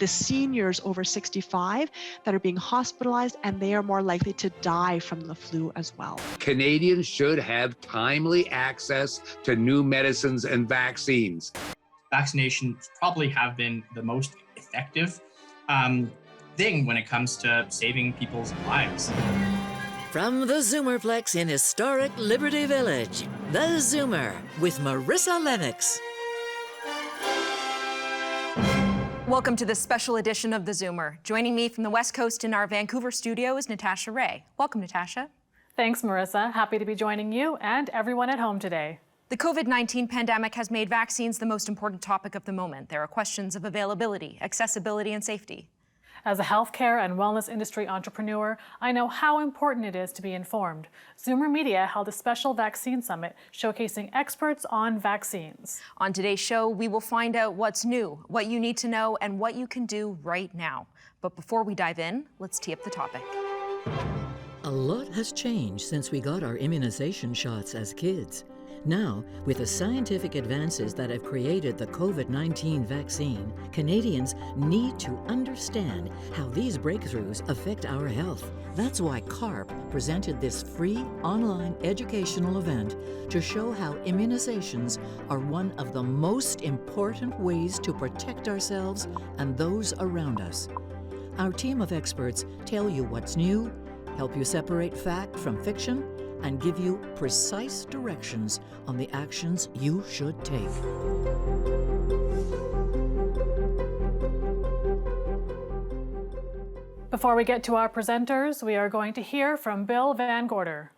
the seniors over 65 that are being hospitalized, and they are more likely to die from the flu as well. Canadians should have timely access to new medicines and vaccines. Vaccinations probably have been the most effective thing when it comes to saving people's lives. From the Zoomerplex in historic Liberty Village, the Zoomer with Marissa Lennox. Welcome to this special edition of the Zoomer. Joining me from the West Coast in our Vancouver studio is Natasha Raey. Welcome, Natasha. Thanks, Marissa. Happy to be joining you and everyone at home today. The COVID-19 pandemic has made vaccines the most important topic of the moment. There are questions of availability, accessibility, and safety. As a healthcare and wellness industry entrepreneur, I know how important it is to be informed. Zoomer Media held a special vaccine summit showcasing experts on vaccines. On today's show, we will find out what's new, what you need to know, and what you can do right now. But before we dive in, let's tee up the topic. A lot has changed since we got our immunization shots as kids. Now, with the scientific advances that have created the COVID-19 vaccine, Canadians need to understand how these breakthroughs affect our health. That's why CARP presented this free online educational event to show how immunizations are one of the most important ways to protect ourselves and those around us. Our team of experts tell you what's new, help you separate fact from fiction, and give you precise directions on the actions you should take. Before we get to our presenters, we are going to hear from Bill Van Gorder.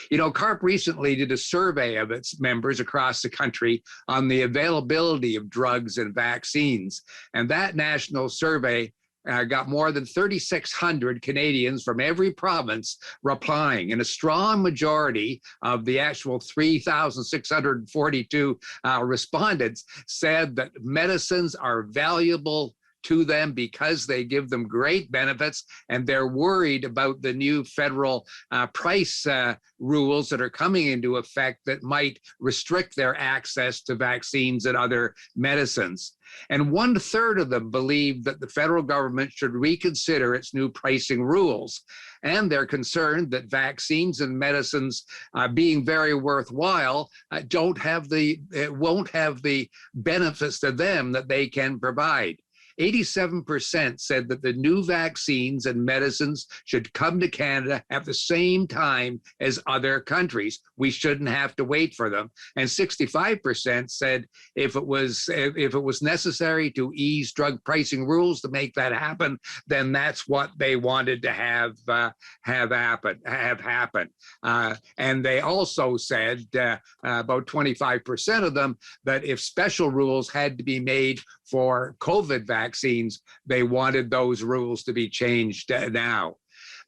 You know, CARP recently did a survey of its members across the country on the availability of drugs and vaccines. And that national survey got more than 3,600 Canadians from every province replying, and a strong majority of the actual 3,642 respondents said that medicines are valuable to them because they give them great benefits, and they're worried about the new federal price rules that are coming into effect that might restrict their access to vaccines and other medicines. And 1/3 of them believe that the federal government should reconsider its new pricing rules. And they're concerned that vaccines and medicines being very worthwhile won't have the benefits to them that they can provide. 87% said that the new vaccines and medicines should come to Canada at the same time as other countries. We shouldn't have to wait for them. And 65% said if it was necessary to ease drug pricing rules to make that happen, then that's what they wanted to have happen. And they also said, about 25% of them, that if special rules had to be made for COVID vaccines, they wanted those rules to be changed now.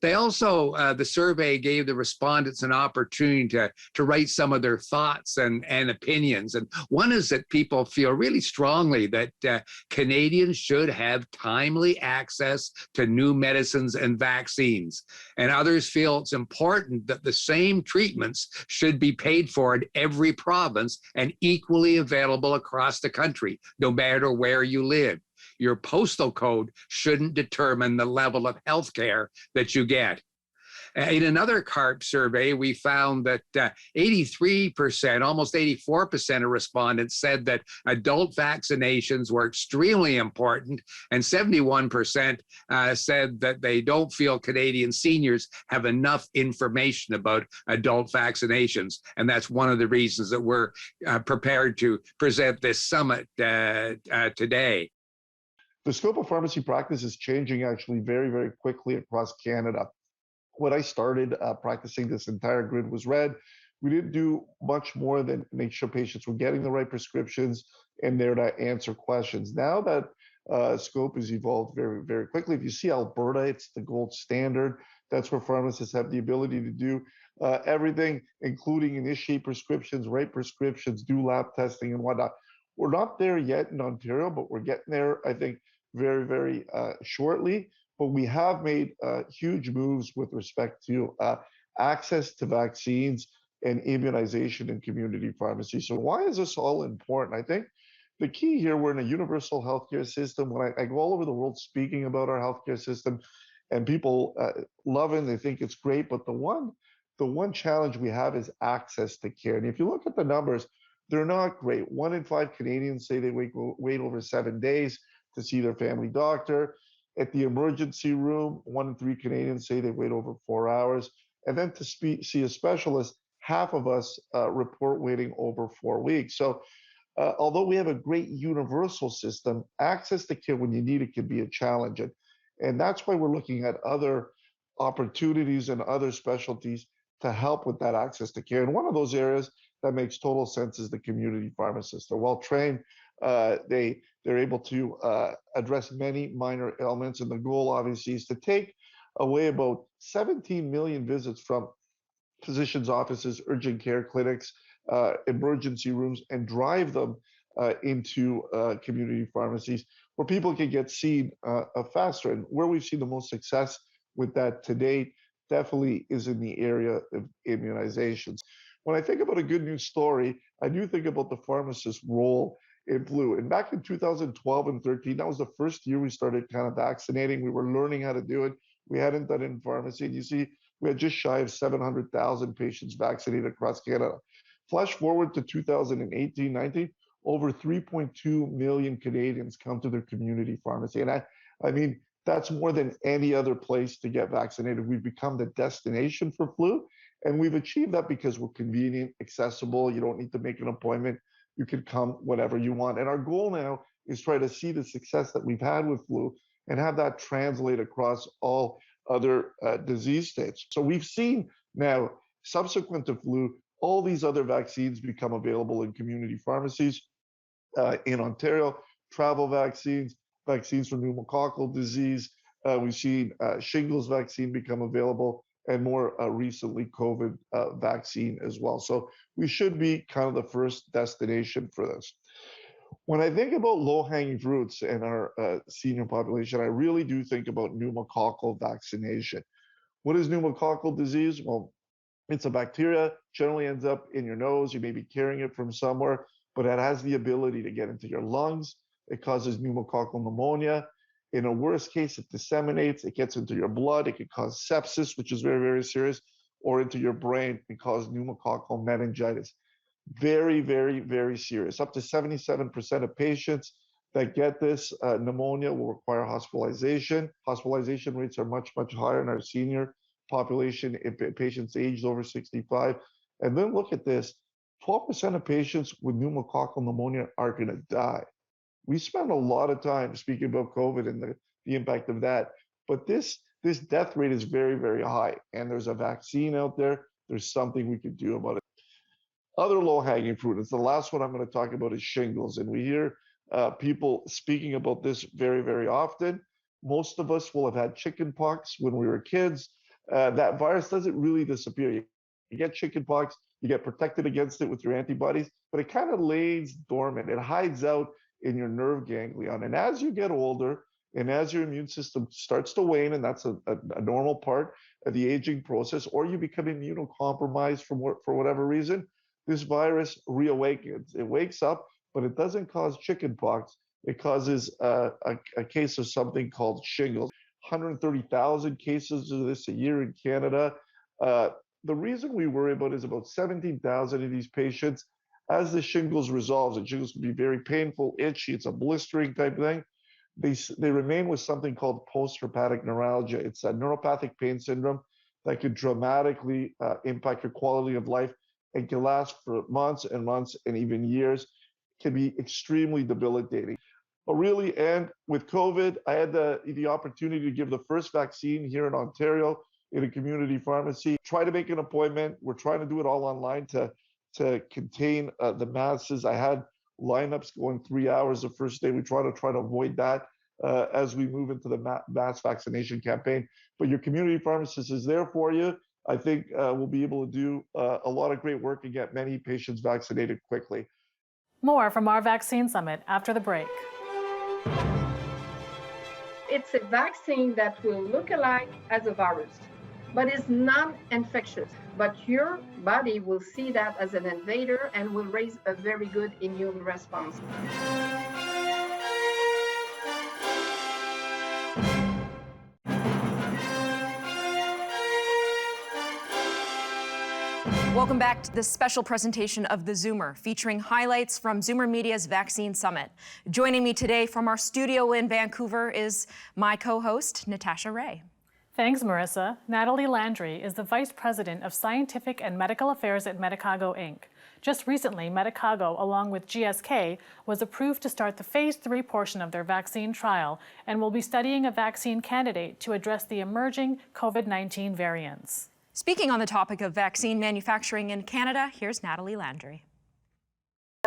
They also, the survey gave the respondents an opportunity to write some of their thoughts and opinions. And one is that people feel really strongly that Canadians should have timely access to new medicines and vaccines. And others feel it's important that the same treatments should be paid for in every province and equally available across the country, no matter where you live. Your postal code shouldn't determine the level of health care that you get. In another CARP survey, we found that 83%, almost 84% of respondents said that adult vaccinations were extremely important, and 71% said that they don't feel Canadian seniors have enough information about adult vaccinations. And that's one of the reasons that we're prepared to present this summit today. The scope of pharmacy practice is changing actually very, very quickly across Canada. When I started practicing, this entire grid was red. We didn't do much more than make sure patients were getting the right prescriptions and there to answer questions. Now that scope has evolved very, very quickly. If you see Alberta, it's the gold standard. That's where pharmacists have the ability to do everything, including initiate prescriptions, write prescriptions, do lab testing and whatnot. We're not there yet in Ontario, but we're getting there, I think, very, very shortly. But we have made huge moves with respect to access to vaccines and immunization in community pharmacy. So why is this all important? I think the key here, we're in a universal healthcare system. When I go all over the world speaking about our healthcare system, and people love it, they think it's great, but the one challenge we have is access to care. And if you look at the numbers, they're not great. 1 in 5 Canadians say they wait over 7 days to see their family doctor. At the emergency room, 1 in 3 Canadians say they wait over 4 hours. And then to see a specialist, half of us report waiting over 4 weeks. So although we have a great universal system, access to care when you need it can be a challenge. And that's why we're looking at other opportunities and other specialties to help with that access to care. And one of those areas that makes total sense is the community pharmacist. They're well trained. They're able to address many minor ailments. And the goal, obviously, is to take away about 17 million visits from physicians' offices, urgent care clinics, emergency rooms, and drive them into community pharmacies where people can get seen faster. And where we've seen the most success with that to date definitely is in the area of immunizations. When I think about a good news story, I do think about the pharmacist's role in flu. And back in 2012 and 13, that was the first year we started kind of vaccinating. We were learning how to do it. We hadn't done it in pharmacy. And you see, we had just shy of 700,000 patients vaccinated across Canada. Flash forward to 2018-19, over 3.2 million Canadians come to their community pharmacy. And I mean, that's more than any other place to get vaccinated. We've become the destination for flu. And we've achieved that because we're convenient, accessible. You don't need to make an appointment. You can come whenever you want. And our goal now is try to see the success that we've had with flu and have that translate across all other disease states. So we've seen now, subsequent to flu, all these other vaccines become available in community pharmacies. In Ontario, travel vaccines, vaccines for pneumococcal disease. We've seen shingles vaccine become available, and more recently, COVID vaccine as well. So we should be kind of the first destination for this. When I think about low-hanging fruits in our senior population, I really do think about pneumococcal vaccination. What is pneumococcal disease? Well, it's a bacteria, generally ends up in your nose. You may be carrying it from somewhere, but it has the ability to get into your lungs. It causes pneumococcal pneumonia. In a worst case, it disseminates, it gets into your blood. It can cause sepsis, which is very, very serious, or into your brain and cause pneumococcal meningitis. Very, very, very serious. Up to 77% of patients that get this pneumonia will require hospitalization. Hospitalization rates are much, much higher in our senior population if patients aged over 65. And then look at this, 12% of patients with pneumococcal pneumonia are going to die. We spend a lot of time speaking about COVID and the impact of that, but this death rate is very, very high. And there's a vaccine out there. There's something we could do about it. Other low-hanging fruit, it's the last one I'm going to talk about, is shingles. And we hear people speaking about this very, very often. Most of us will have had chickenpox when we were kids. That virus doesn't really disappear. You get chickenpox, you get protected against it with your antibodies, but it kind of lays dormant. It hides out in your nerve ganglion. And as you get older and as your immune system starts to wane, and that's a normal part of the aging process, or you become immunocompromised for whatever reason, this virus reawakens. It wakes up, but it doesn't cause chickenpox. It causes a case of something called shingles. 130,000 cases of this a year in Canada. The reason we worry about it is about 17,000 of these patients, as the shingles resolves, and shingles can be very painful, itchy, it's a blistering type thing, they remain with something called post-herpetic neuralgia. It's a neuropathic pain syndrome that could dramatically impact your quality of life and can last for months and months and even years. It can be extremely debilitating. But really, and with COVID, I had the opportunity to give the first vaccine here in Ontario in a community pharmacy. Try to make an appointment. We're trying to do it all online to contain the masses. I had lineups going 3 hours the first day. We try to avoid that as we move into the mass vaccination campaign. But your community pharmacist is there for you. I think we'll be able to do a lot of great work and get many patients vaccinated quickly. More from our vaccine summit after the break. It's a vaccine that will look alike as a virus, but is non-infectious. But your body will see that as an invader and will raise a very good immune response. Welcome back to this special presentation of theZoomer, featuring highlights from Zoomer Media's Vaccine Summit. Joining me today from our studio in Vancouver is my co-host, Natasha Raey. Thanks, Marissa. Natalie Landry is the Vice President of Scientific and Medical Affairs at Medicago, Inc. Just recently, Medicago, along with GSK, was approved to start the Phase 3 portion of their vaccine trial and will be studying a vaccine candidate to address the emerging COVID-19 variants. Speaking on the topic of vaccine manufacturing in Canada, here's Natalie Landry.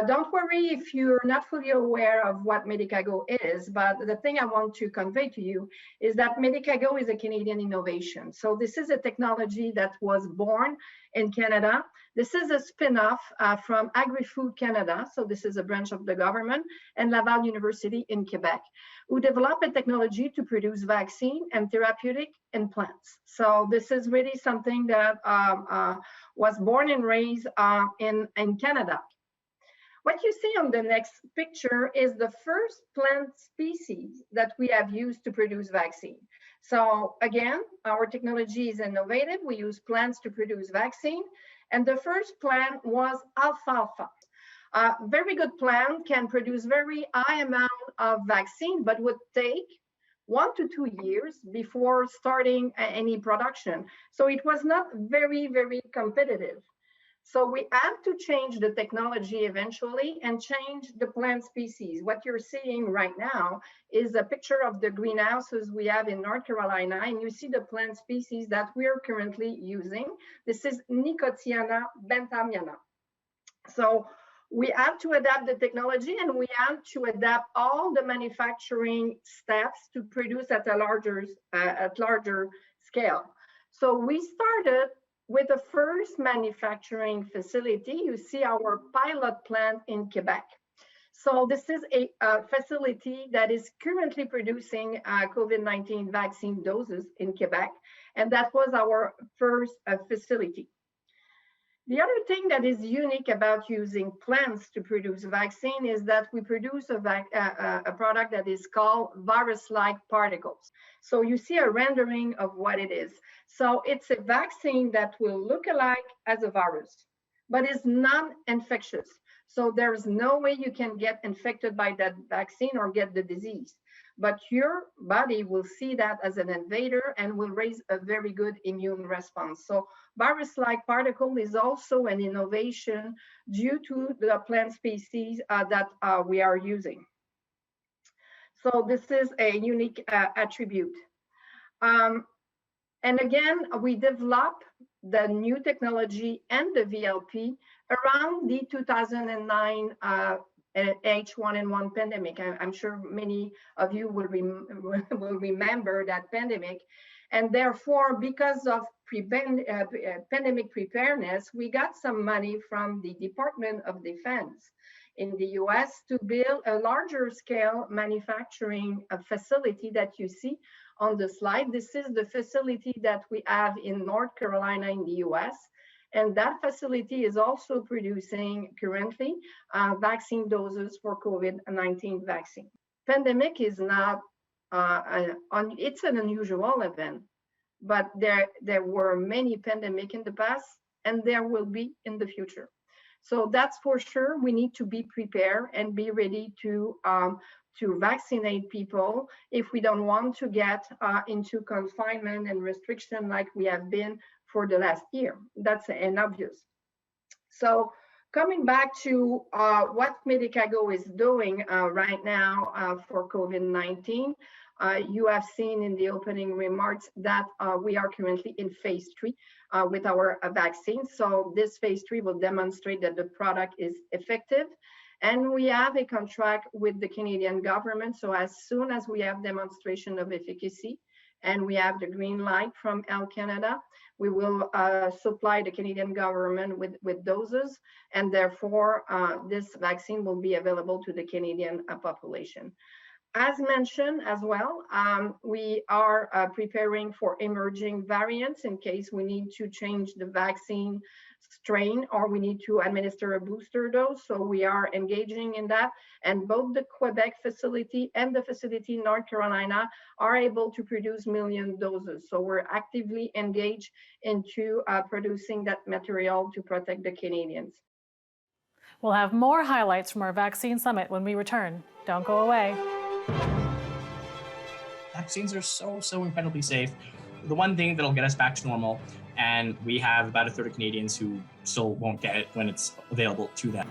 Don't worry if you're not fully aware of what Medicago is, but the thing I want to convey to you is that Medicago is a Canadian innovation. So this is a technology that was born in Canada. This is a spin-off from Agri-Food Canada, so this is a branch of the government, and Laval University in Quebec, who developed a technology to produce vaccine and therapeutic in plants. So this is really something that was born and raised in Canada. What you see on the next picture is the first plant species that we have used to produce vaccine. So again, our technology is innovative. We use plants to produce vaccine. And the first plant was alfalfa. Very good plant, can produce very high amount of vaccine, but would take 1 to 2 years before starting any production. So it was not very, very competitive. So we had to change the technology eventually and change the plant species. What you're seeing right now is a picture of the greenhouses we have in North Carolina, and you see the plant species that we're currently using. This is Nicotiana bentamiana. So we had to adapt the technology, and we had to adapt all the manufacturing steps to produce at a larger scale. So we started with the first manufacturing facility. You see our pilot plant in Quebec. So this is a facility that is currently producing COVID-19 vaccine doses in Quebec, and that was our first facility. The other thing that is unique about using plants to produce vaccine is that we produce a product that is called virus-like particles. So you see a rendering of what it is. So it's a vaccine that will look alike as a virus, but is non-infectious. So there's no way you can get infected by that vaccine or get the disease. But your body will see that as an invader and will raise a very good immune response. So virus-like particle is also an innovation due to the plant species that we are using. So this is a unique attribute. And again, we developed the new technology and the VLP around the 2009 H1N1 pandemic. I'm sure many of you will remember that pandemic. And therefore, because of pandemic preparedness, we got some money from the Department of Defense in the US to build a larger scale manufacturing facility that you see on the slide. This is the facility that we have in North Carolina in the US. And that facility is also producing currently vaccine doses for COVID-19 vaccine. Pandemic is not, it's an unusual event, but there were many pandemics in the past, and there will be in the future. So that's for sure. We need to be prepared and be ready to vaccinate people if we don't want to get into confinement and restriction like we have been for the last year. That's an obvious. So coming back to what Medicago is doing right now for COVID-19, you have seen in the opening remarks that we are currently in phase 3 with our vaccine. So this phase 3 will demonstrate that the product is effective. And we have a contract with the Canadian government. So as soon as we have demonstration of efficacy and we have the green light from Health Canada, we will supply the Canadian government with doses, and therefore this vaccine will be available to the Canadian population. As mentioned as well, we are preparing for emerging variants in case we need to change the vaccine strain or we need to administer a booster dose. So we are engaging in that. And both the Quebec facility and the facility in North Carolina are able to produce million doses. So we're actively engaged into producing that material to protect the Canadians. We'll have more highlights from our vaccine summit when we return. Don't go away. Vaccines are so incredibly safe. The one thing that'll get us back to normal, and we have about a third of Canadians who still won't get it when it's available to them.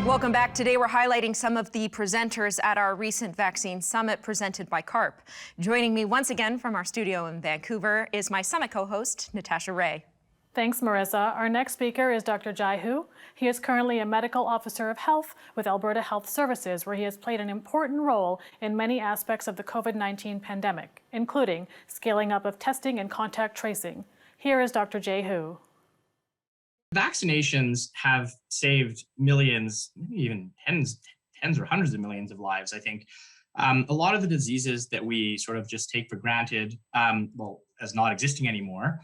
Welcome back. Today we're highlighting some of the presenters at our recent vaccine summit presented by CARP. Joining me once again from our studio in Vancouver is my summit co-host, Natasha Raey. Thanks, Marissa. Our next speaker is Dr. Jai Hu. He is currently a medical officer of health with Alberta Health Services, where he has played an important role in many aspects of the COVID-19 pandemic, including scaling up of testing and contact tracing. Here is Dr. Jai Hu. Vaccinations have saved millions, maybe even tens or hundreds of millions of lives, I think. A lot of the diseases that we sort of just take for granted, as not existing anymore,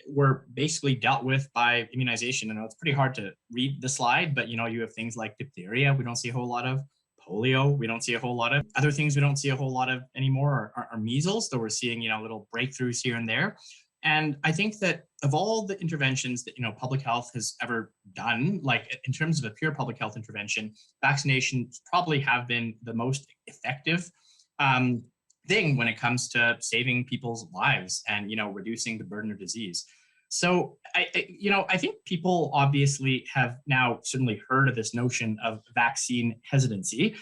were basically dealt with by immunization. I know it's pretty hard to read the slide, but you have things like diphtheria we don't see a whole lot of, polio we don't see a whole lot of, other things we don't see a whole lot of anymore are measles, though we're seeing little breakthroughs here and there. And I think that of all the interventions that public health has ever done, like in terms of a pure public health intervention, vaccinations probably have been the most effective thing when it comes to saving people's lives and reducing the burden of disease. So I think people obviously have now certainly heard of this notion of vaccine hesitancy.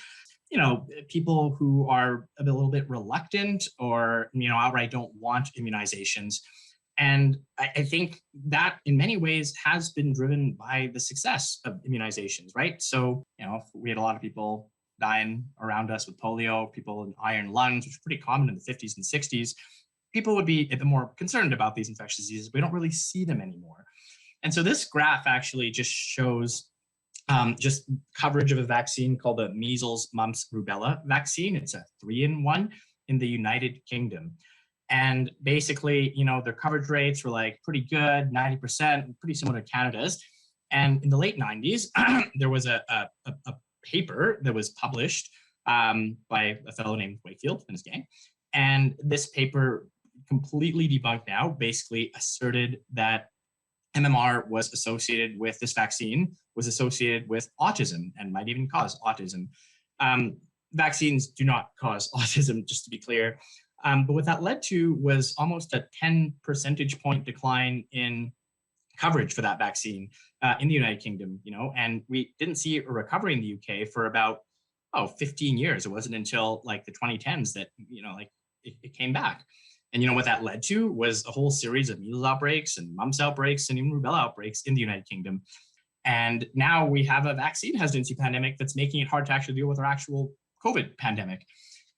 People who are a little bit reluctant or outright don't want immunizations. And I think that in many ways has been driven by the success of immunizations, right? So, we had a lot of people dying around us with polio, people with iron lungs, which was pretty common in the 50s and 60s. People would be a bit more concerned about these infectious diseases. We don't really see them anymore. And so this graph actually just shows just coverage of a vaccine called the measles, mumps, rubella vaccine. It's a 3-in-1 in the United Kingdom. And basically, their coverage rates were like pretty good, 90%, pretty similar to Canada's. And in the late 90s, there was a paper that was published by a fellow named Wakefield and his gang. And this paper completely debunked now, basically asserted that MMR was associated with this vaccine, was associated with autism and might even cause autism. Vaccines do not cause autism, just to be clear. But what that led to was almost a 10 percentage point decline in coverage for that vaccine in the United Kingdom, and we didn't see a recovery in the UK for about 15 years. It wasn't until like the 2010s that it came back. And what that led to was a whole series of measles outbreaks and mumps outbreaks and even rubella outbreaks in the United Kingdom. And now we have a vaccine hesitancy pandemic that's making it hard to actually deal with our actual COVID pandemic.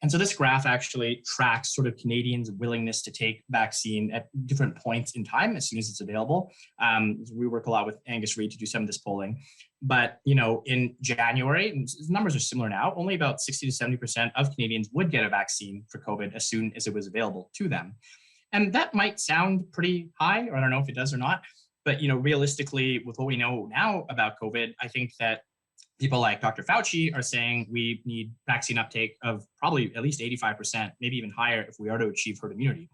And so this graph actually tracks sort of Canadians' willingness to take vaccine at different points in time as soon as it's available. We work a lot with Angus Reid to do some of this polling. But, in January, and numbers are similar now, only about 60 to 70% of Canadians would get a vaccine for COVID as soon as it was available to them. And that might sound pretty high, or I don't know if it does or not. But, realistically, with what we know now about COVID, I think that people like Dr. Fauci are saying we need vaccine uptake of probably at least 85%, maybe even higher if we are to achieve herd immunity.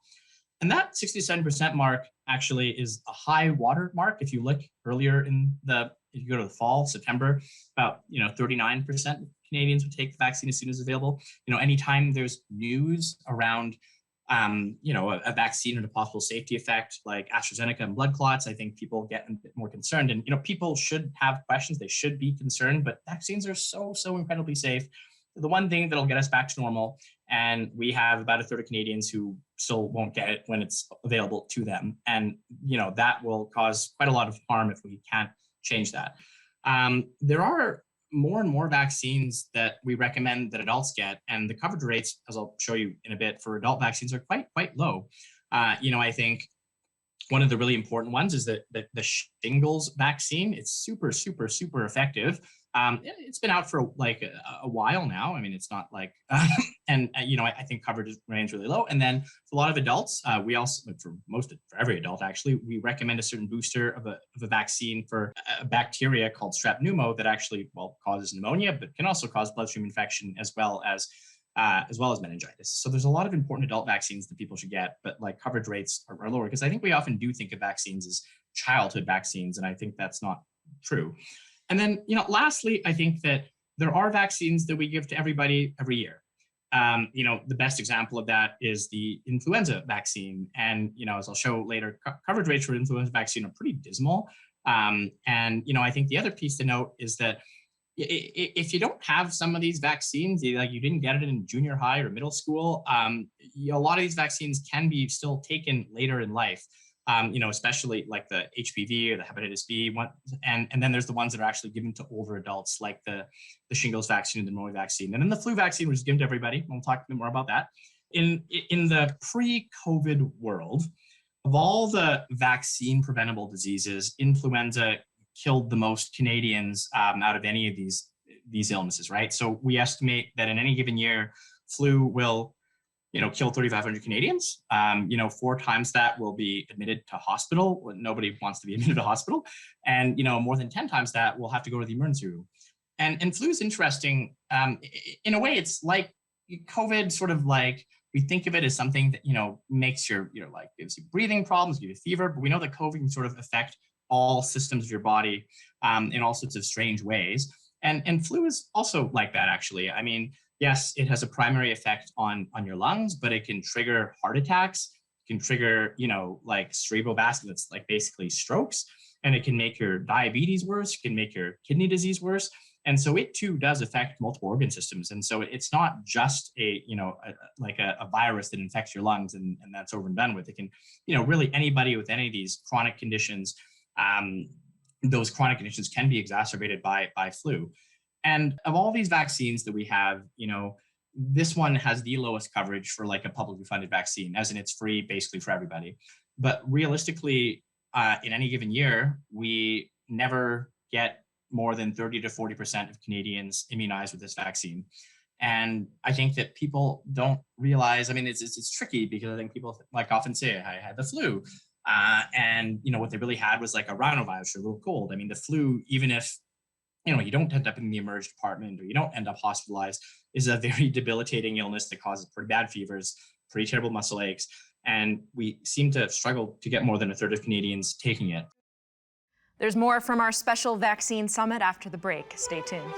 And that 67% mark actually is a high water mark. If you look earlier if you go to the fall, September, about 39% of Canadians would take the vaccine as soon as available. Anytime there's news around a vaccine and a possible safety effect like AstraZeneca and blood clots, I think people get a bit more concerned. And, people should have questions. They should be concerned, but vaccines are so incredibly safe. The one thing that'll get us back to normal, and we have about a third of Canadians who still won't get it when it's available to them. And, that will cause quite a lot of harm if we can't change that. There are more and more vaccines that we recommend that adults get, and the coverage rates, as I'll show you in a bit, for adult vaccines are quite low. I think one of the really important ones is that the shingles vaccine. It's super, super, super effective. It's been out for like a while now. I mean, it's not like, and I think coverage remains really low. And then for a lot of adults, we also, for every adult actually, we recommend a certain booster of a vaccine for a bacteria called strep pneumo that actually, causes pneumonia, but can also cause bloodstream infection as well as meningitis. So there's a lot of important adult vaccines that people should get, but like coverage rates are lower because I think we often do think of vaccines as childhood vaccines, and I think that's not true. And then, lastly, I think that there are vaccines that we give to everybody every year. The best example of that is the influenza vaccine. And, as I'll show later, coverage rates for influenza vaccine are pretty dismal. And, I think the other piece to note is that if you don't have some of these vaccines, you didn't get it in junior high or middle school, a lot of these vaccines can be still taken later in life. Especially like the HPV or the hepatitis B one, and then there's the ones that are actually given to older adults, like the shingles vaccine and the pneumonia vaccine, and then the flu vaccine, which is given to everybody. We'll talk a bit more about that. In the pre-COVID world, of all the vaccine preventable diseases, influenza killed the most Canadians out of any of these illnesses, right? So we estimate that in any given year, flu will kill 3,500 Canadians. 4 times that will be admitted to hospital. Nobody wants to be admitted to hospital. And, more than 10 times that will have to go to the emergency room. And flu is interesting. In a way, it's like COVID, sort of like, we think of it as something that, makes gives you breathing problems, gives you fever, but we know that COVID can sort of affect all systems of your body in all sorts of strange ways. And flu is also like that, actually. I mean, yes, it has a primary effect on your lungs, but it can trigger heart attacks. It can trigger, like cerebrovascular, that's like basically strokes, and it can make your diabetes worse. It can make your kidney disease worse. And so it too does affect multiple organ systems. And so it's not just a virus that infects your lungs and that's over and done with. It can, really anybody with any of these chronic conditions, those chronic conditions can be exacerbated by flu. And of all these vaccines that we have, this one has the lowest coverage for like a publicly funded vaccine, as in it's free basically for everybody. But realistically, in any given year, we never get more than 30 to 40% of Canadians immunized with this vaccine. And I think that people don't realize, I mean, it's tricky because I think people often say, I had the flu. And what they really had was like a rhinovirus or a little cold. I mean, the flu, even if you don't end up in the emergency department or you don't end up hospitalized, is a very debilitating illness that causes pretty bad fevers, pretty terrible muscle aches. And we seem to struggle to get more than a third of Canadians taking it. There's more from our special vaccine summit after the break. Stay tuned.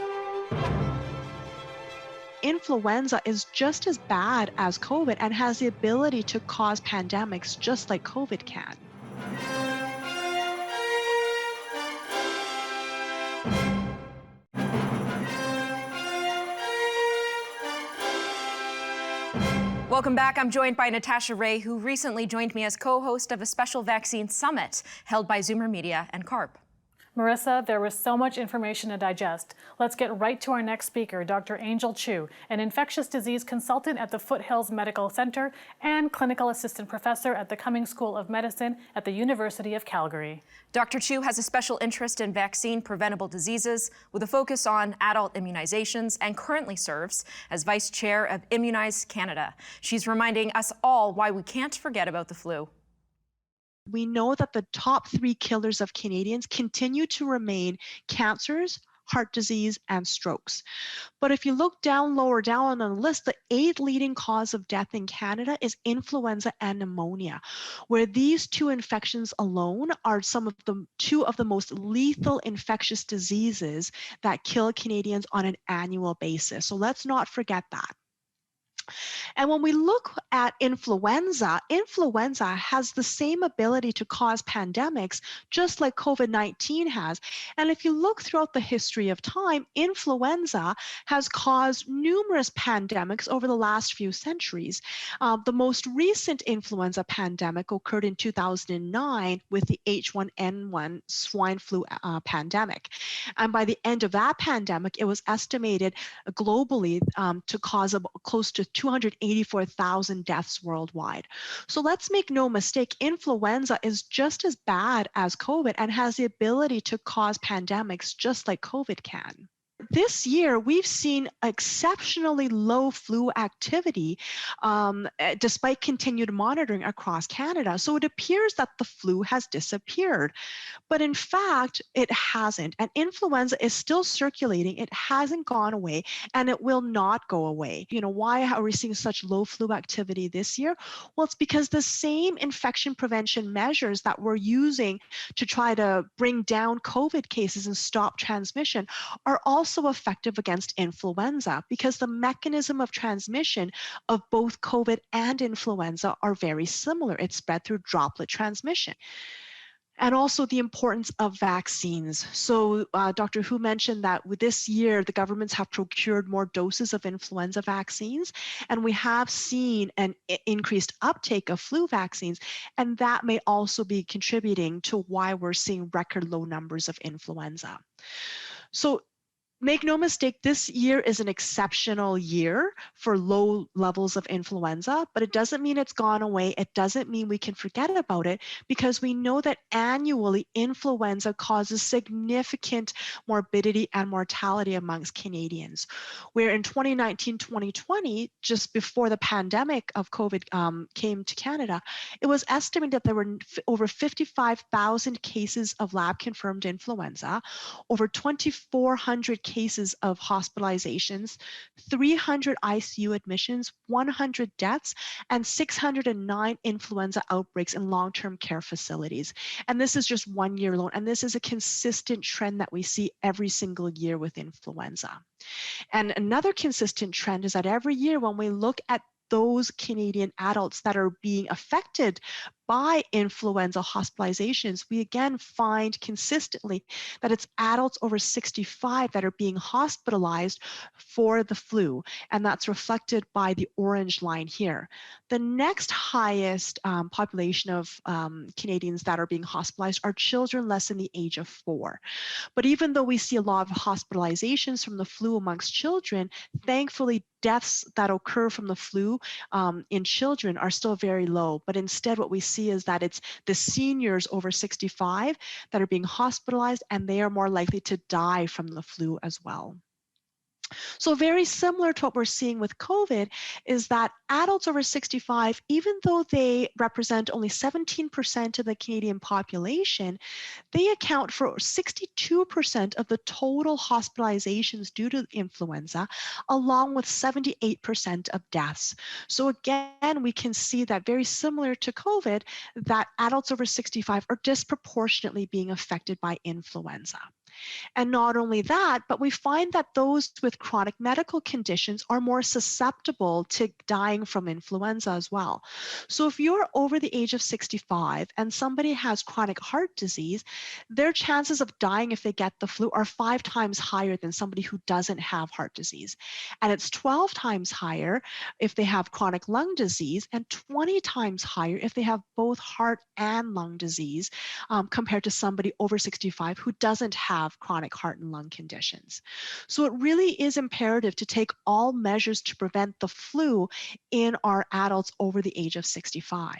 Influenza is just as bad as COVID and has the ability to cause pandemics just like COVID can. Welcome back. I'm joined by Natasha Raey, who recently joined me as co-host of a special vaccine summit held by Zoomer Media and CARP. Marissa, there was so much information to digest. Let's get right to our next speaker, Dr. Angel Chu, an infectious disease consultant at the Foothills Medical Center and clinical assistant professor at the Cummings School of Medicine at the University of Calgary. Dr. Chu has a special interest in vaccine preventable diseases with a focus on adult immunizations and currently serves as vice chair of Immunize Canada. She's reminding us all why we can't forget about the flu. We know that the top 3 killers of Canadians continue to remain cancers, heart disease, and strokes. But if you look lower down on the list, the 8th leading cause of death in Canada is influenza and pneumonia, where these 2 infections alone are 2 of the most lethal infectious diseases that kill Canadians on an annual basis. So let's not forget that. And when we look at influenza, influenza has the same ability to cause pandemics, just like COVID-19 has. And if you look throughout the history of time, influenza has caused numerous pandemics over the last few centuries. The most recent influenza pandemic occurred in 2009 with the H1N1 swine flu pandemic. And by the end of that pandemic, it was estimated globally to cause close to 284,000 deaths worldwide. So let's make no mistake, influenza is just as bad as COVID and has the ability to cause pandemics just like COVID can. This year, we've seen exceptionally low flu activity despite continued monitoring across Canada. So it appears that the flu has disappeared. But in fact, it hasn't. And influenza is still circulating. It hasn't gone away, and it will not go away. Why are we seeing such low flu activity this year? Well, it's because the same infection prevention measures that we're using to try to bring down COVID cases and stop transmission are also effective against influenza, because the mechanism of transmission of both COVID and influenza are very similar. It's spread through droplet transmission. And also the importance of vaccines. So Dr. Hu mentioned that with this year, the governments have procured more doses of influenza vaccines, and we have seen an increased uptake of flu vaccines, and that may also be contributing to why we're seeing record low numbers of influenza. So make no mistake, this year is an exceptional year for low levels of influenza, but it doesn't mean it's gone away. It doesn't mean we can forget about it, because we know that annually influenza causes significant morbidity and mortality amongst Canadians. Where in 2019-2020, just before the pandemic of COVID came to Canada, it was estimated that there were over 55,000 cases of lab-confirmed influenza, over 2,400 cases of hospitalizations, 300 ICU admissions, 100 deaths, and 609 influenza outbreaks in long-term care facilities. And this is just 1 year alone. And this is a consistent trend that we see every single year with influenza. And another consistent trend is that every year when we look at those Canadian adults that are being affected by influenza hospitalizations, we again find consistently that it's adults over 65 that are being hospitalized for the flu, and that's reflected by the orange line here. The next highest population of Canadians that are being hospitalized are children less than the age of 4. But even though we see a lot of hospitalizations from the flu amongst children, thankfully deaths that occur from the flu in children are still very low. But instead what we see is that it's the seniors over 65 that are being hospitalized, and they are more likely to die from the flu as well. So very similar to what we're seeing with COVID is that adults over 65, even though they represent only 17% of the Canadian population, they account for 62% of the total hospitalizations due to influenza, along with 78% of deaths. So again, we can see that very similar to COVID, that adults over 65 are disproportionately being affected by influenza. And not only that, but we find that those with chronic medical conditions are more susceptible to dying from influenza as well. So if you're over the age of 65 and somebody has chronic heart disease, their chances of dying if they get the flu are 5 times higher than somebody who doesn't have heart disease. And it's 12 times higher if they have chronic lung disease, and 20 times higher if they have both heart and lung disease compared to somebody over 65 who doesn't have chronic heart and lung conditions. So it really is imperative to take all measures to prevent the flu in our adults over the age of 65.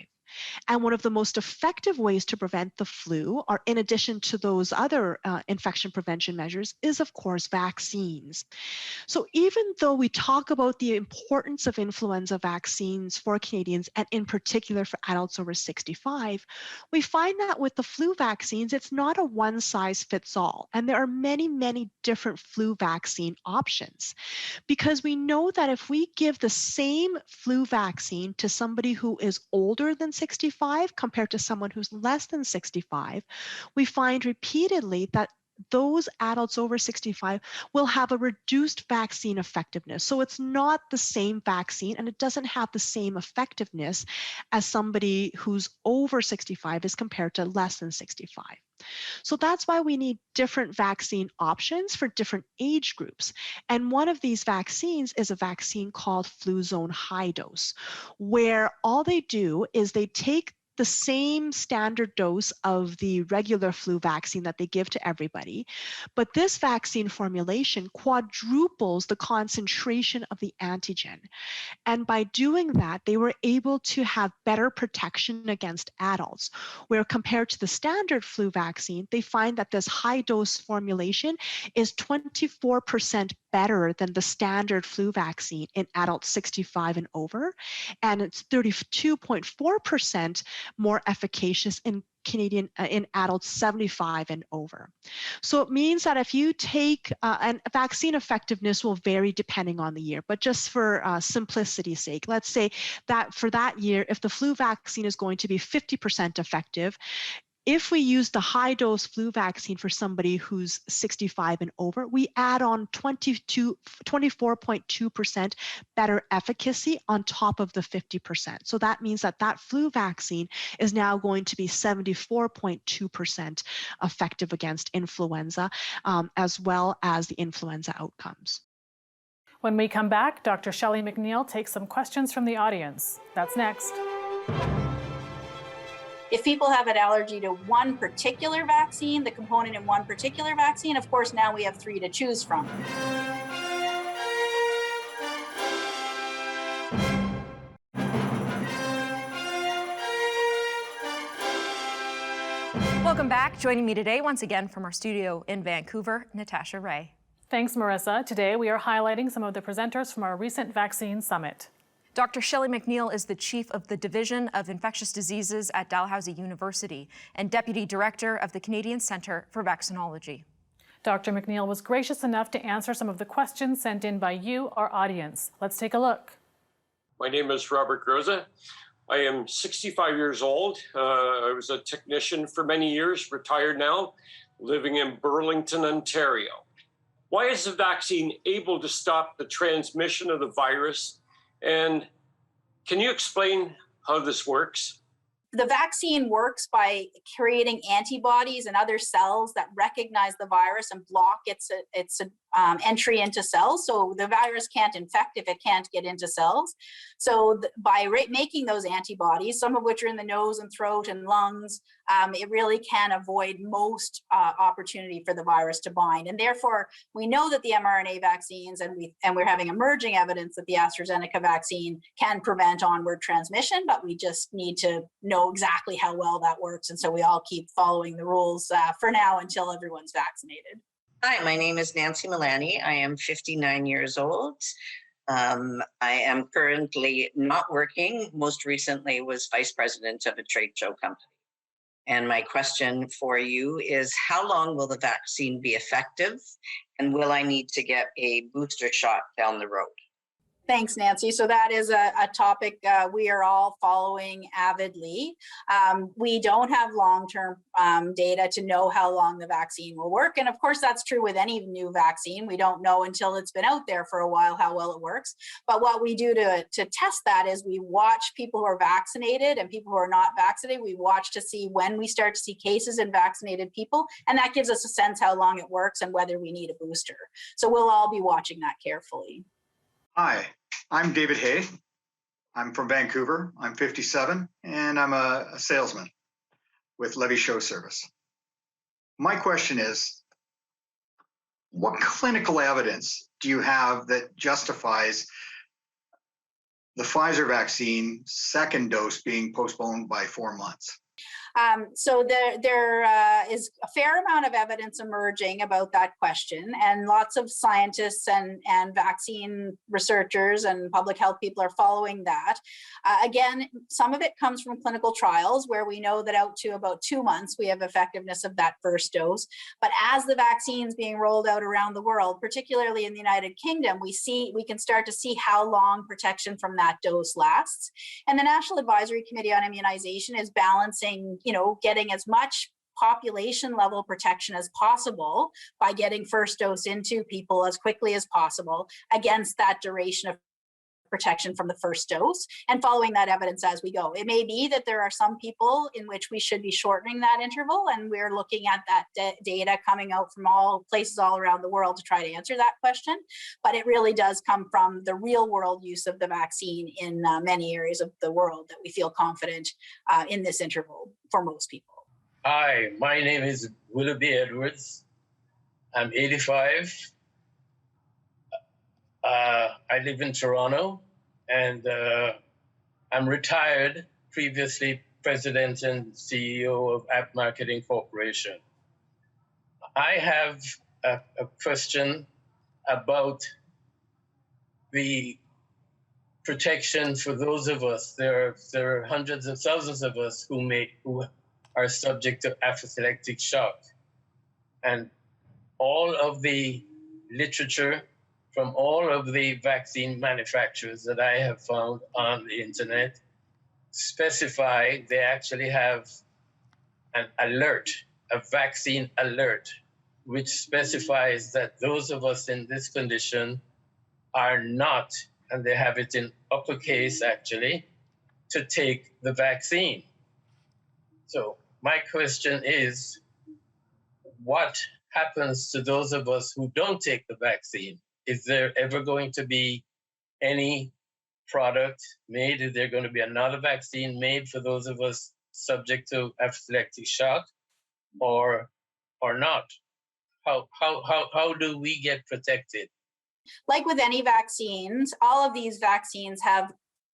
And one of the most effective ways to prevent the flu, or in addition to those other infection prevention measures, is of course vaccines. So even though we talk about the importance of influenza vaccines for Canadians, and in particular for adults over 65, we find that with the flu vaccines, it's not a one size fits all. And there are many, many different flu vaccine options, because we know that if we give the same flu vaccine to somebody who is older than 65 compared to someone who's less than 65, we find repeatedly that those adults over 65 will have a reduced vaccine effectiveness. So it's not the same vaccine, and it doesn't have the same effectiveness as somebody who's over 65 as compared to less than 65. So that's why we need different vaccine options for different age groups. And one of these vaccines is a vaccine called Fluzone High Dose, where all they do is they take the same standard dose of the regular flu vaccine that they give to everybody, but this vaccine formulation quadruples the concentration of the antigen. And by doing that, they were able to have better protection against adults, where compared to the standard flu vaccine, they find that this high dose formulation is 24% better than the standard flu vaccine in adults 65 and over, and it's 32.4% more efficacious in in adults 75 and over. So it means that if you take, and vaccine effectiveness will vary depending on the year, but just for simplicity's sake, let's say that for that year, if the flu vaccine is going to be 50% effective, if we use the high dose flu vaccine for somebody who's 65 and over, we add on 24.2% better efficacy on top of the 50%. So that means that that flu vaccine is now going to be 74.2% effective against influenza, as well as the influenza outcomes. When we come back, Dr. Shelley McNeil takes some questions from the audience. That's next. If people have an allergy to one particular vaccine, the component in one particular vaccine, of course, now we have 3 to choose from. Welcome back. Joining me today once again from our studio in Vancouver, Natasha Raey. Thanks, Marissa. Today we are highlighting some of the presenters from our recent vaccine summit. Dr. Shelley McNeil is the chief of the Division of Infectious Diseases at Dalhousie University and deputy director of the Canadian Centre for Vaccinology. Dr. McNeil was gracious enough to answer some of the questions sent in by you, our audience. Let's take a look. My name is Robert Groza. I am 65 years old. I was a technician for many years, retired now, living in Burlington, Ontario. Why is the vaccine able to stop the transmission of the virus? And can you explain how this works? The vaccine works by creating antibodies and other cells that recognize the virus and block its entry into cells. So the virus can't infect if it can't get into cells. So by making those antibodies, some of which are in the nose and throat and lungs, it really can avoid most opportunity for the virus to bind. And therefore, we know that the mRNA vaccines, and we're having emerging evidence that the AstraZeneca vaccine can prevent onward transmission, but we just need to know exactly how well that works. And so we all keep following the rules for now until everyone's vaccinated. Hi, my name is Nancy Milani. I am 59 years old. I am currently not working. Most recently was vice president of a trade show company. And my question for you is, how long will the vaccine be effective? And will I need to get a booster shot down the road? Thanks, Nancy. So that is a topic we are all following avidly. We don't have long-term data to know how long the vaccine will work. And of course, that's true with any new vaccine. We don't know until it's been out there for a while how well it works. But what we do to test that is we watch people who are vaccinated and people who are not vaccinated. We watch to see when we start to see cases in vaccinated people. And that gives us a sense how long it works and whether we need a booster. So we'll all be watching that carefully. Hi, I'm David Hay. I'm from Vancouver. I'm 57, and I'm a salesman with Levy Show Service. My question is, what clinical evidence do you have that justifies the Pfizer vaccine second dose being postponed by 4 months? So there is a fair amount of evidence emerging about that question, and lots of scientists and vaccine researchers and public health people are following that. Again, some of it comes from clinical trials where we know that out to about 2 months we have effectiveness of that first dose. But as the vaccine's being rolled out around the world, particularly in the United Kingdom, we can start to see how long protection from that dose lasts. And the National Advisory Committee on Immunization is balancing, getting as much population level protection as possible by getting first dose into people as quickly as possible against that duration of protection from the first dose, and following that evidence as we go. It may be that there are some people in which we should be shortening that interval, and we're looking at that data coming out from all places all around the world to try to answer that question. But it really does come from the real world use of the vaccine in many areas of the world that we feel confident in this interval for most people. Hi, my name is Willoughby Edwards. I'm 85. I live in Toronto, and I'm retired, previously president and CEO of App Marketing Corporation. I have a question about the protection for those of us. There are hundreds of thousands of us who are subject to anaphylactic shock. And all of the literature from all of the vaccine manufacturers that I have found on the internet specify they actually have an alert, a vaccine alert, which specifies that those of us in this condition are not, and they have it in uppercase actually, to take the vaccine. So my question is, what happens to those of us who don't take the vaccine? Is there ever going to be any product made? Is there going to be another vaccine made for those of us subject to anaphylactic shock, or not? How do we get protected? Like with any vaccines, all of these vaccines have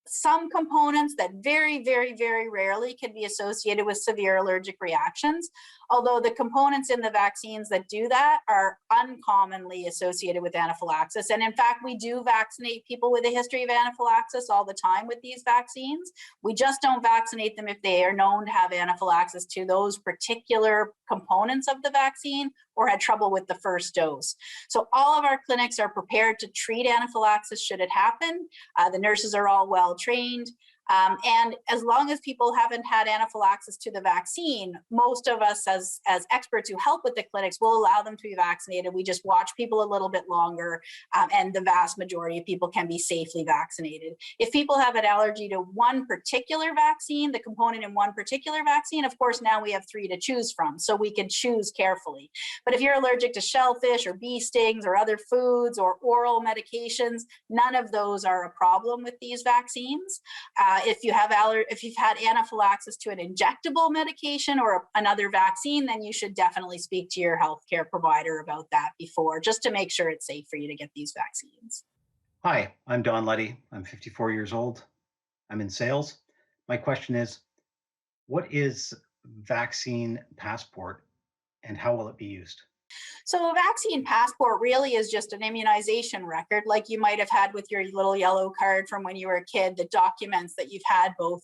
some components that very, very, very rarely can be associated with severe allergic reactions, although the components in the vaccines that do that are uncommonly associated with anaphylaxis. And in fact, we do vaccinate people with a history of anaphylaxis all the time with these vaccines. We just don't vaccinate them if they are known to have anaphylaxis to those particular components of the vaccine or had trouble with the first dose. So all of our clinics are prepared to treat anaphylaxis should it happen. The nurses are all well trained. And as long as people haven't had anaphylaxis to the vaccine, most of us as experts who help with the clinics will allow them to be vaccinated. We just watch people a little bit longer, and the vast majority of people can be safely vaccinated. If people have an allergy to one particular vaccine, the component in one particular vaccine, of course, now we have 3 to choose from, so we can choose carefully. But if you're allergic to shellfish or bee stings or other foods or oral medications, none of those are a problem with these vaccines. If you've had anaphylaxis to an injectable medication or another vaccine, then you should definitely speak to your healthcare provider about that before, just to make sure it's safe for you to get these vaccines. Hi, I'm Don Letty. I'm 54 years old. I'm in sales. My question is, what is vaccine passport and how will it be used? So a vaccine passport really is just an immunization record, like you might have had with your little yellow card from when you were a kid that documents that you've had both,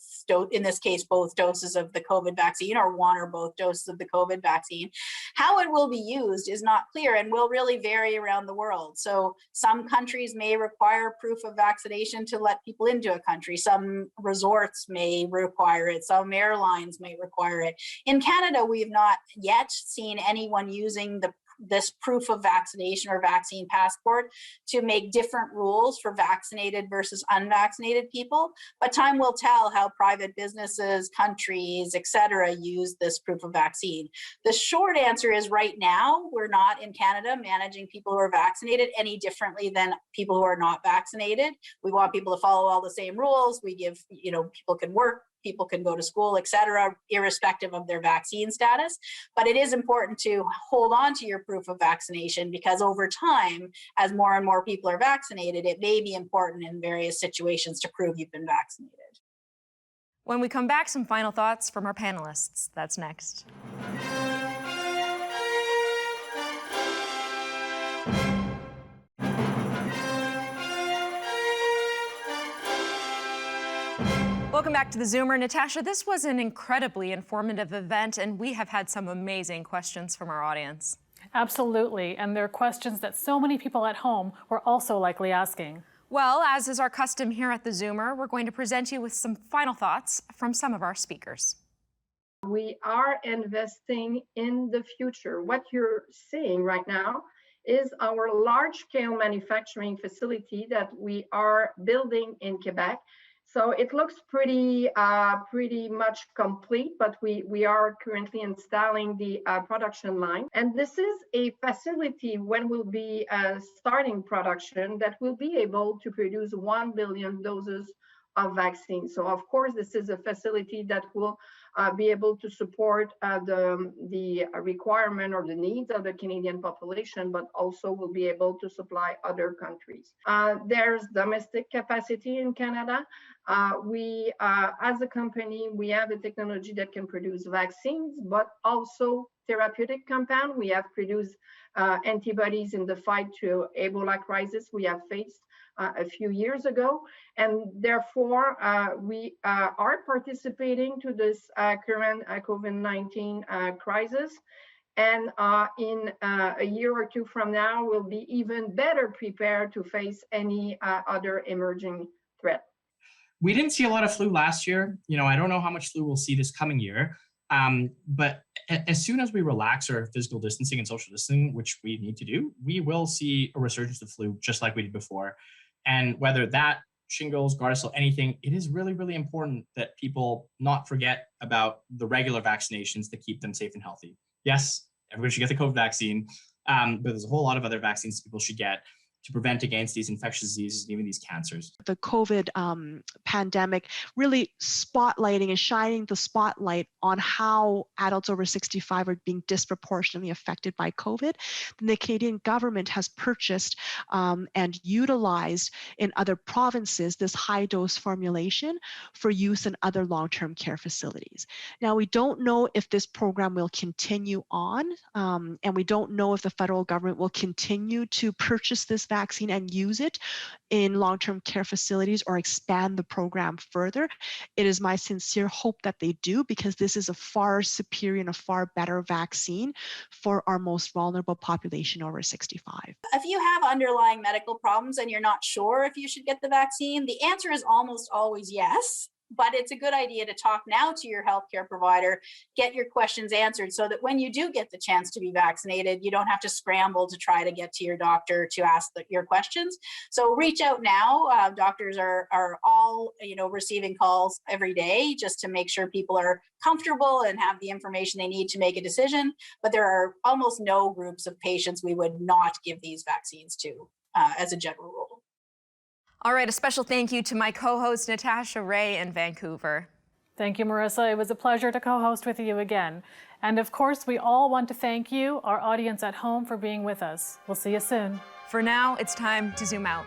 in this case, both doses of the COVID vaccine or one or both doses of the COVID vaccine. How it will be used is not clear and will really vary around the world. So some countries may require proof of vaccination to let people into a country. Some resorts may require it. Some airlines may require it. In Canada, we've not yet seen anyone using this proof of vaccination or vaccine passport to make different rules for vaccinated versus unvaccinated people. But time will tell how private businesses, countries, et cetera, use this proof of vaccine. The short answer is right now, we're not in Canada managing people who are vaccinated any differently than people who are not vaccinated. We want people to follow all the same rules. We give, people can work, people can go to school, et cetera, irrespective of their vaccine status. But it is important to hold on to your proof of vaccination because over time, as more and more people are vaccinated, it may be important in various situations to prove you've been vaccinated. When we come back, some final thoughts from our panelists. That's next. Welcome back to theZoomer. Natasha, this was an incredibly informative event, and we have had some amazing questions from our audience. Absolutely, and they're questions that so many people at home were also likely asking. Well, as is our custom here at theZoomer, we're going to present you with some final thoughts from some of our speakers. We are investing in the future. What you're seeing right now is our large-scale manufacturing facility that we are building in Quebec. So it looks pretty much complete, but we are currently installing the production line. And this is a facility when we'll be starting production that will be able to produce 1 billion doses of vaccine. So of course, this is a facility that will be able to support the requirement or the needs of the Canadian population, but also will be able to supply other countries. There's domestic capacity in Canada. We, as a company, we have a technology that can produce vaccines, but also therapeutic compound. We have produced antibodies in the fight to Ebola crisis we have faced a few years ago, and therefore we are participating to this current COVID-19 crisis. And in a year or two from now, we'll be even better prepared to face any other emerging threat. We didn't see a lot of flu last year. I don't know how much flu we'll see this coming year. But as soon as we relax our physical distancing and social distancing, which we need to do, we will see a resurgence of flu just like we did before. And whether that shingles, Gardasil, anything, it is really, really important that people not forget about the regular vaccinations that keep them safe and healthy. Yes, everybody should get the COVID vaccine, but there's a whole lot of other vaccines people should get to prevent against these infectious diseases and even these cancers. The COVID pandemic really spotlighting and shining the spotlight on how adults over 65 are being disproportionately affected by COVID. The Canadian government has purchased and utilized in other provinces this high-dose formulation for use in other long-term care facilities. Now, we don't know if this program will continue on, and we don't know if the federal government will continue to purchase this vaccine and use it in long-term care facilities or expand the program further. It is my sincere hope that they do, because this is a far superior and a far better vaccine for our most vulnerable population over 65. If you have underlying medical problems and you're not sure if you should get the vaccine, the answer is almost always yes. But it's a good idea to talk now to your healthcare provider, get your questions answered so that when you do get the chance to be vaccinated, you don't have to scramble to try to get to your doctor to ask your questions. So reach out now. Doctors are all receiving calls every day just to make sure people are comfortable and have the information they need to make a decision. But there are almost no groups of patients we would not give these vaccines to as a general rule. All right, a special thank you to my co-host, Natasha Raey in Vancouver. Thank you, Marissa. It was a pleasure to co-host with you again. And of course, we all want to thank you, our audience at home, for being with us. We'll see you soon. For now, it's time to zoom out.